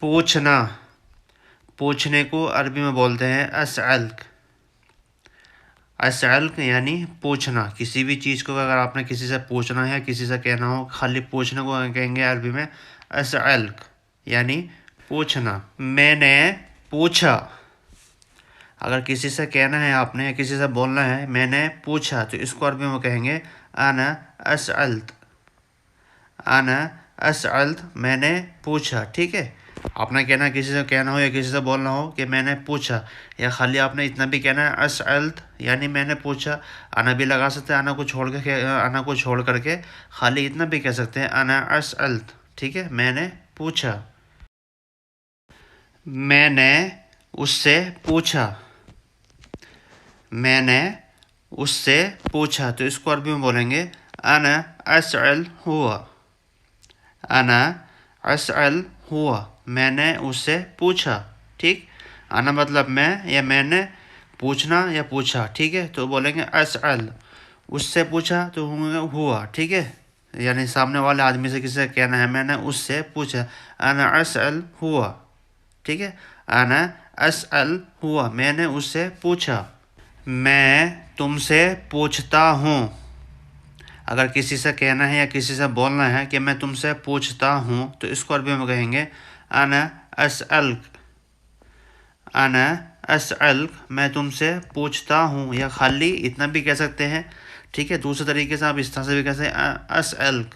پوچھنا، پوچھنے کو عربی میں بولتے ہیں اسألک۔ اسألک یعنی پوچھنا، کسی بھی چیز کو اگر آپ نے کسی سے پوچھنا ہے، کسی سے کہنا ہو، خالی پوچھنے کو کہیں گے عربی میں اسألک یعنی پوچھنا۔ میں نے پوچھا، اگر کسی سے کہنا ہے آپ نے یا کسی سے بولنا ہے میں نے پوچھا، تو اس کو عربی میں کہیں گے انا اسألت، انا اسألت میں نے پوچھا، ٹھیک ہے۔ آپ نے کہنا کسی سے کہنا ہو یا کسی سے بولنا ہو کہ میں نے پوچھا، یا خالی آپ نے اتنا بھی کہنا ہے اسألت یعنی میں نے پوچھا، انا بھی لگا سکتے ہیں، انا کو چھوڑ کر کے خالی اتنا بھی کہہ سکتے ہیں انا اسألت، ٹھیک ہے، میں نے پوچھا۔ میں نے اس سے پوچھا، میں نے اس سے پوچھا، تو اس کو عربی میں بولیں گے انا اسأل ہوا، انا اسأل ہوا میں نے اس سے پوچھا، ٹھیک۔ انا مطلب میں یا میں نے، پوچھنا یا پوچھا، ٹھیک ہے، تو بولیں گے اسأل، اس سے پوچھا تو ہوا، ٹھیک ہے، یعنی سامنے والے آدمی سے کسی سے کہنا ہے میں نے اس سے پوچھا، انا اسأل ہوا، ٹھیک ہے، انا اسأل ہوا میں نے اس سے پوچھا۔ میں تم سے پوچھتا ہوں، اگر کسی سے کہنا ہے یا کسی سے بولنا ہے کہ میں تم سے پوچھتا ہوں، تو اس کو عربی میں کہیں گے انا اسألک، انا اسألک میں تم سے پوچھتا ہوں، یا خالی اتنا بھی کہہ سکتے ہیں، ٹھیک ہے۔ دوسرے طریقے سے آپ اس طرح سے بھی کہہ سکتے ہیں اسألک،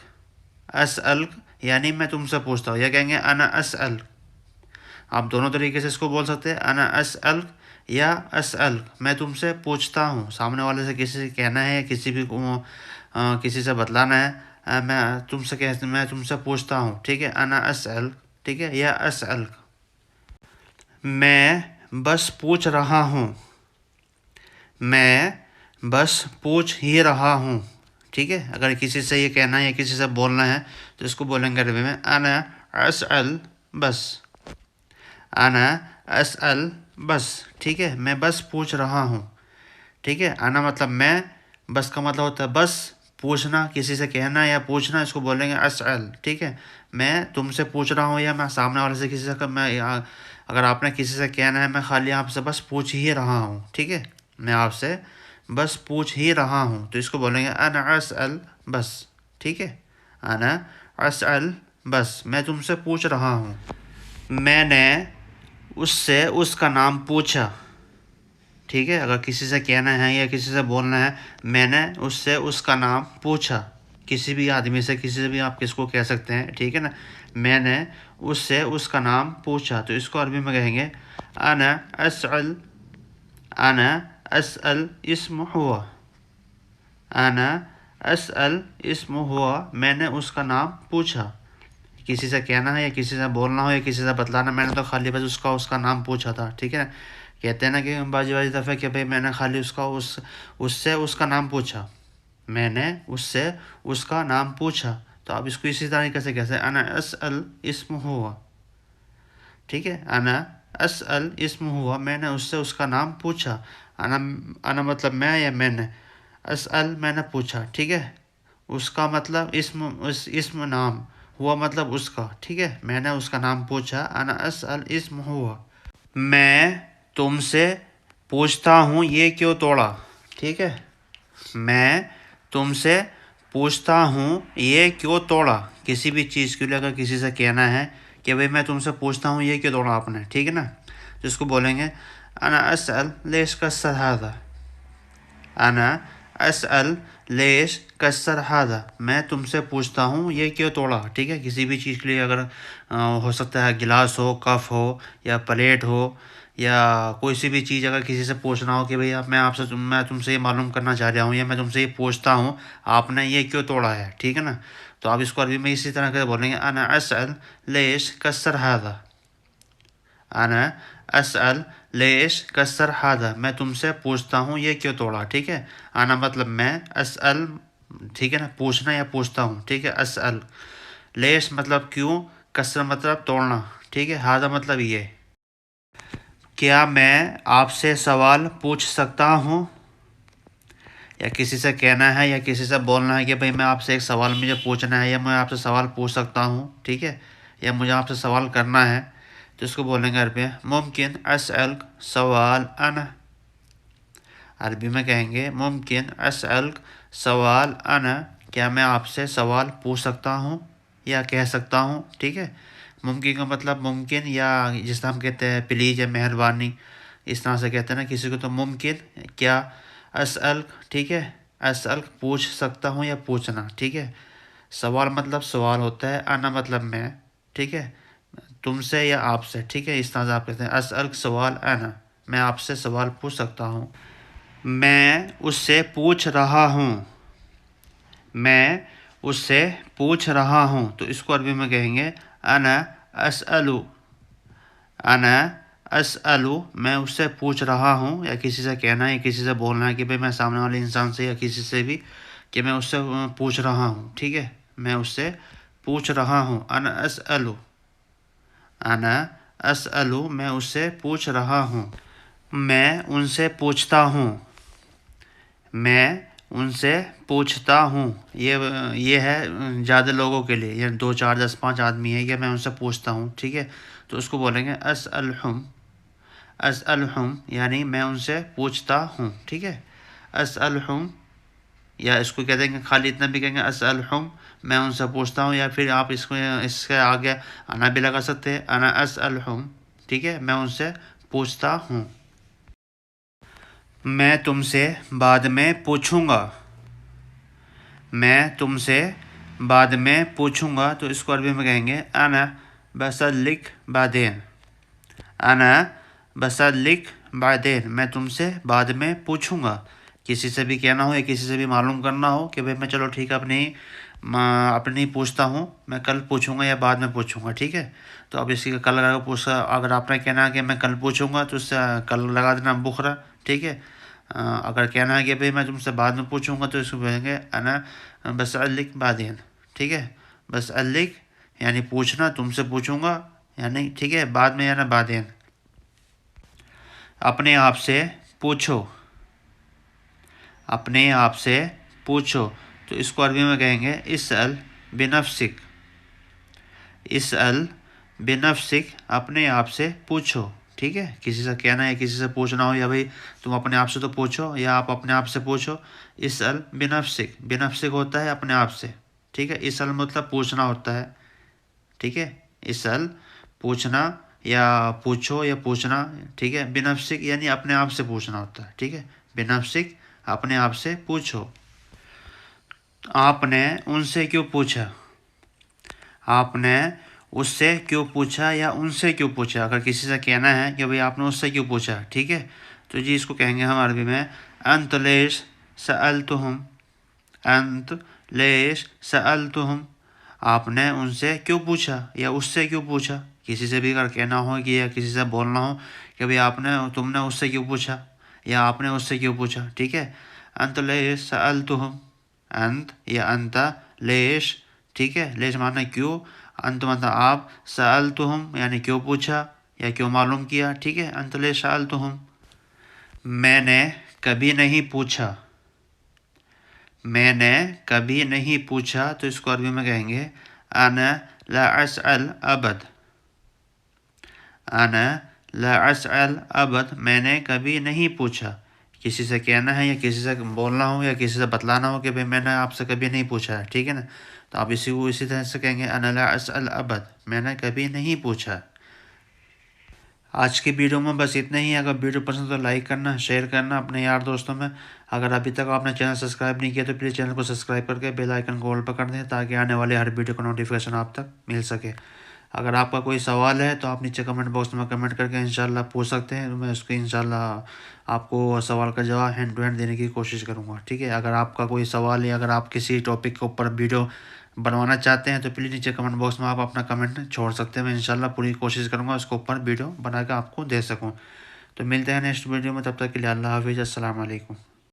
اسألک یعنی میں تم سے پوچھتا ہوں، یا کہیں گے انا اسألک۔ آپ دونوں طریقے سے اس کو بول سکتے ہیں، انا اسألک یا اسألک میں تم سے پوچھتا ہوں۔ سامنے والے سے کسی سے کہنا ہے، کسی سے بتلانا ہے، میں تم سے پوچھتا ہوں، ٹھیک ہے، انا اسألک، ٹھیک ہے، یا اسألک۔ میں بس پوچھ رہا ہوں، میں بس پوچھ ہی رہا ہوں، ٹھیک ہے۔ اگر کسی سے یہ کہنا ہے یا کسی سے بولنا ہے تو اس کو بولیں گے عربی میں انا اسأل بس، انا اسأل بس، ٹھیک ہے، میں بس پوچھ رہا ہوں، ٹھیک ہے۔ انا مطلب میں، بس کا مطلب ہوتا ہے بس پوچھنا، کسی سے کہنا یا پوچھنا، اس کو بولیں گے اسأل، ٹھیک ہے۔ میں تم سے پوچھ رہا ہوں، یا میں سامنے والے سے کسی سے اگر آپ نے کسی سے کہنا ہے میں خالی آپ سے بس پوچھ ہی رہا ہوں، ٹھیک ہے، میں آپ سے بس پوچھ ہی رہا ہوں، تو اس کو بولیں گے انا اسأل بس، ٹھیک ہے، انا اسأل بس میں تم سے پوچھ رہا ہوں۔ میں نے اس سے اس کا نام پوچھا، ٹھیک ہے، اگر کسی سے کہنا ہے یا کسی سے بولنا ہے میں نے اس سے اس کا نام پوچھا، کسی بھی آدمی سے، کسی سے بھی آپ کس کو کہہ سکتے ہیں، ٹھیک ہے نا، میں نے اس سے اس کا نام پوچھا، تو اس کو عربی میں کہیں گے انا اسأل، انا اسأل اسم ہوا، انا اسأل اسم ہوا میں نے اس کا نام پوچھا۔ کسی سے کہنا ہے یا کسی سے بولنا ہو یا کسی سے بتلانا، میں نے تو خالی بس اس کا نام پوچھا تھا، ٹھیک ہے نا۔ کہتے ہیں نا کہ بعض دفعہ کہ بھائی میں نے خالی اس سے اس کا نام پوچھا، میں نے اس سے اس کا نام پوچھا، تو آپ اس کو اسی طریقے سے کہتے ہیں انا اسأل اسم ہوا، ٹھیک ہے، انا اسأل اسم ہوا میں نے اس سے اس کا نام پوچھا۔ انا مطلب میں یا میں نے، اسأل میں نے پوچھا، ٹھیک ہے، اس کا مطلب اسم نام، ہوا مطلب اس کا، ٹھیک ہے، میں نے اس کا نام پوچھا، انا اسأل اسم ہوا۔ میں تم سے پوچھتا ہوں یہ کیوں توڑا، ٹھیک ہے، میں تم سے پوچھتا ہوں یہ کیوں توڑا، کسی بھی چیز کے لیے اگر کسی سے کہنا ہے کہ بھئی میں تم سے پوچھتا ہوں یہ کیوں توڑا آپ نے، ٹھیک ہے نا، جس کو بولیں گے انا اسأل لیش کسر ھذا، انا اسأل لیش کسر ھذا میں تم سے پوچھتا ہوں یہ کیوں توڑا، ٹھیک ہے، کسی بھی چیز کے لیے اگر ہو سکتا ہے گلاس ہو، کف ہو یا پلیٹ ہو، یا کوئی سی بھی چیز اگر کسی سے پوچھنا ہو کہ بھئی میں تم سے یہ معلوم کرنا چاہ رہا ہوں یا میں تم سے یہ پوچھتا ہوں آپ نے یہ کیوں توڑا ہے، ٹھیک ہے نا، تو آپ اس کو عربی میں اسی طرح سے بولیں گے انا اسأل لیش کسر ھذا، انا اسأل لیش کسر ھذا میں تم سے پوچھتا ہوں یہ کیوں توڑا، ٹھیک ہے۔ انا مطلب میں، اسأل ٹھیک ہے نا، پوچھنا یا پوچھتا ہوں، ٹھیک ہے، اسأل، لیش مطلب کیوں، کسر مطلب توڑنا، ٹھیک ہے، ھذا مطلب یہ۔ کیا میں آپ سے سوال پوچھ سکتا ہوں، یا کسی سے کہنا ہے یا کسی سے بولنا ہے کہ بھئی میں آپ سے ایک سوال مجھے پوچھنا ہے، یا میں آپ سے سوال پوچھ سکتا ہوں، ٹھیک ہے، یا مجھے آپ سے سوال کرنا ہے، تو اس کو بولیں گے عربی میں ممکن اسألک سوال انا. عربی میں کہیں گے ممکن اسألک سوال انا، کیا میں آپ سے سوال پوچھ سکتا ہوں یا کہہ سکتا ہوں. ٹھیک ہے، ممکن کا مطلب ممکن، یا جس طرح ہم کہتے ہیں پلیز یا مہربانی، اس طرح سے کہتے ہیں نا کسی کو. تو ممکن کیا، اسألک ٹھیک ہے، اسألک پوچھ سکتا ہوں یا پوچھنا. ٹھیک ہے، سوال مطلب سوال ہوتا ہے، انا مطلب میں. ٹھیک ہے، تم سے یا آپ سے. ٹھیک ہے، اس طرح سے آپ کہتے ہیں اسألک سوال انا، میں آپ سے سوال پوچھ سکتا ہوں. میں اس سے پوچھ رہا ہوں. میں اس سے پوچھ رہا ہوں. تو اس کو عربی میں کہیں گے انا اسألو. انا اسألو، میں اس سے پوچھ رہا ہوں. یا کسی سے کہنا ہے یا کسی سے بولنا ہے کہ بھائی میں سامنے والے انسان سے یا کسی سے بھی کہ میں اس سے پوچھ رہا ہوں. ٹھیک ہے، میں اس سے پوچھ رہا ہوں. انا اسألو، انا اسألو، میں اس سے پوچھ رہا ہوں. میں ان سے پوچھتا ہوں. میں ان سے پوچھتا ہوں. یہ ہے زیادہ لوگوں کے لیے، یا 2 4 10 5 آدمی ہے، یا میں ان سے پوچھتا ہوں. ٹھیک ہے، تو اس کو بولیں گے اسألہم. اسألہم یعنی میں ان سے پوچھتا ہوں. ٹھیک ہے، اسألہم، یا اس کو کہہ دیں گے خالی اتنا بھی کہیں گے اسألہم، میں ان سے پوچھتا ہوں. یا پھر آپ اس کے آگے انا بھی لگا سکتے ہیں، انا اسألہم. ٹھیک ہے، میں ان سے پوچھتا ہوں. میں تم سے بعد میں پوچھوں گا. میں تم سے بعد میں پوچھوں گا. تو اس کو عربی میں کہیں گے انا بسألک بعدین. انا بسألک بعدین، میں تم سے بعد میں پوچھوں گا. کسی سے بھی کہنا ہو یا کسی سے بھی معلوم کرنا ہو کہ بھائی میں چلو ٹھیک ہے اپنی پوچھتا ہوں، میں کل پوچھوں گا یا بعد میں پوچھوں گا. ٹھیک ہے، تو اب اسی کا کل لگا پوچھا، اگر آپ نے کہنا ہے کہ میں کل پوچھوں گا تو اس سے کل لگا دینا بخرا. ٹھیک ہے، اگر کہنا ہے کہ بھائی میں تم سے بعد میں پوچھوں گا تو اس کو کہیں گے انا بسألک بعدین. ٹھیک ہے، بسألک یعنی پوچھنا، تم سے پوچھوں گا یعنی. ٹھیک ہے، بعد میں یعنی بعدین. اپنے آپ سے پوچھو. اپنے آپ سے پوچھو. تو اس کو عربی میں کہیں گے اسأل بنفسک. اسأل بنفسک، اپنے آپ سے پوچھو. ٹھیک ہے، کسی سے کہنا ہے یا کسی سے پوچھنا ہو، یا بھائی تم اپنے آپ سے تو پوچھو یا آپ اپنے آپ سے پوچھو. اسأل بنفسک، بنفسک ہوتا ہے اپنے آپ سے. ٹھیک ہے، اسأل مطلب پوچھنا ہوتا ہے. ٹھیک ہے، اسأل پوچھنا یا پوچھو یا پوچھنا. ٹھیک ہے، بنفسک یعنی اپنے آپ سے پوچھنا ہوتا ہے. ٹھیک ہے، بنفسک اپنے آپ سے پوچھو. آپ نے ان سے کیوں پوچھا. آپ نے اس سے کیوں پوچھا یا ان سے کیوں پوچھا. اگر کسی سے کہنا ہے کہ بھئی آپ نے اس سے کیوں پوچھا. ٹھیک ہے، تو جی اس کو کہیں گے ہم عربی میں انت لیش سألتہم. انت لیش سألتہم، آپ نے ان سے کیوں پوچھا یا اس سے کیوں پوچھا. کسی سے بھی اگر کہنا ہو کہ یا کسی سے بولنا ہو کہ بھئی تم نے اس سے کیوں پوچھا یا آپ نے اس سے کیوں پوچھا. ٹھیک ہے، انت لیش سألتہم. انت یا انتا لیش. ٹھیک ہے، لیش معنی کیوں، انت مطلب آپ، سألتہم یعنی کیوں پوچھا یا کیوں معلوم کیا. ٹھیک ہے، انت لیش سألتہم. میں نے کبھی نہیں پوچھا. میں نے کبھی نہیں پوچھا. تو اس کو عربی میں کہیں گے انا لا اسأل ابد. انا لا اسأل ابد، میں نے کبھی نہیں پوچھا. کسی سے کہنا ہے یا کسی سے بولنا ہو یا کسی سے بتلانا ہو کہ بھئی میں نے آپ سے کبھی نہیں پوچھا ہے. ٹھیک ہے نا، تو آپ اسی طرح سے کہیں گے انا لا اسأل ابد، میں نے کبھی نہیں پوچھا. آج کی ویڈیو میں بس اتنا ہی. اگر ویڈیو پسند تو لائک کرنا، شیئر کرنا اپنے یار دوستوں میں. اگر ابھی تک آپ نے چینل سبسکرائب نہیں کیا تو پلیز چینل کو سبسکرائب کر کے بیل آئیکن کو آل پر کر دیں تاکہ آنے والے ہر ویڈیو کا نوٹیفیکیشن آپ تک مل سکے. اگر آپ کا کوئی سوال ہے تو آپ نیچے کمنٹ باکس میں کمنٹ کر کے انشاءاللہ پوچھ سکتے ہیں. میں اس کو انشاءاللہ آپ کو سوال کا جواب ہینڈ ٹو ہینڈ دینے کی کوشش کروں گا. ٹھیک ہے، اگر آپ کا کوئی سوال یا اگر آپ کسی ٹاپک کے اوپر ویڈیو بنوانا چاہتے ہیں تو پلیز نیچے کمنٹ باکس میں آپ اپنا کمنٹ چھوڑ سکتے ہیں. میں انشاءاللہ پوری کوشش کروں گا اس کے اوپر ویڈیو بنا کے آپ کو دے سکوں. تو ملتے ہیں نیکسٹ ویڈیو میں، تب تک کے لیے اللہ حافظ، السلام علیکم.